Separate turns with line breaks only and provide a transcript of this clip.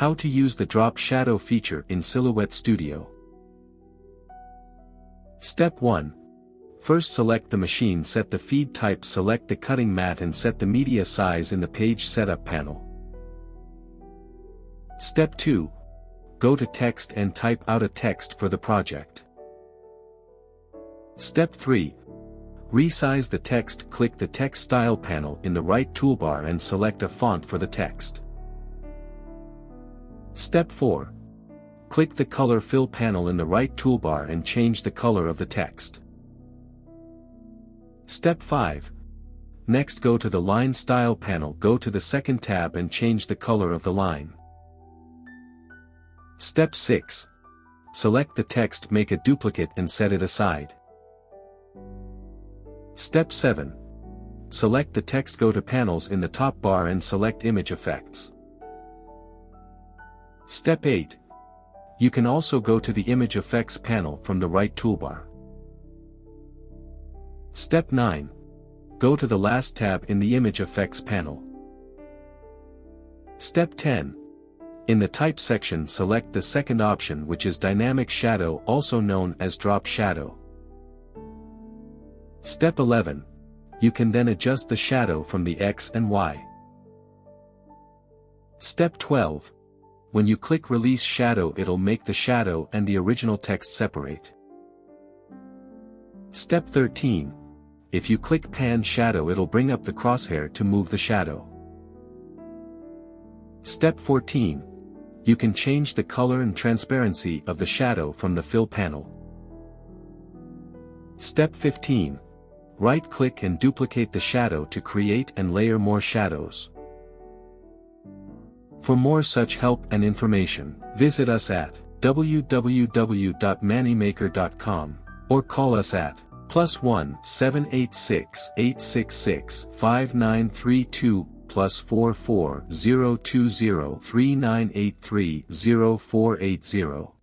How to use the drop shadow feature in Silhouette Studio. Step 1. First select the machine, set the feed type, select the cutting mat and set the media size in the page setup panel. Step 2. Go to text and type out a text for the project. Step 3. Resize the text, click the text style panel in the right toolbar and select a font for the text. Step 4. Click the color fill panel in the right toolbar and change the color of the text. Step 5. Next, go to the line style panel, go to the second tab and change the color of the line. Step 6. Select the text, make a duplicate and set it aside. Step 7. Select the text, go to panels in the top bar and select image effects. Step 8. You can also go to the image effects panel from the right toolbar. Step 9. Go to the last tab in the image effects panel. Step 10. In the type section, select the second option, which is dynamic shadow, also known as drop shadow. Step 11. You can then adjust the shadow from the X and Y. Step 12. When you click release shadow, it'll make the shadow and the original text separate. Step 13. If you click pan shadow, it'll bring up the crosshair to move the shadow. Step 14. You can change the color and transparency of the shadow from the fill panel. Step 15. Right-click and duplicate the shadow to create and layer more shadows. For more such help and information, visit us at www.mannymaker.com or call us at +1 786 866 5932 +44 020 3983 0480.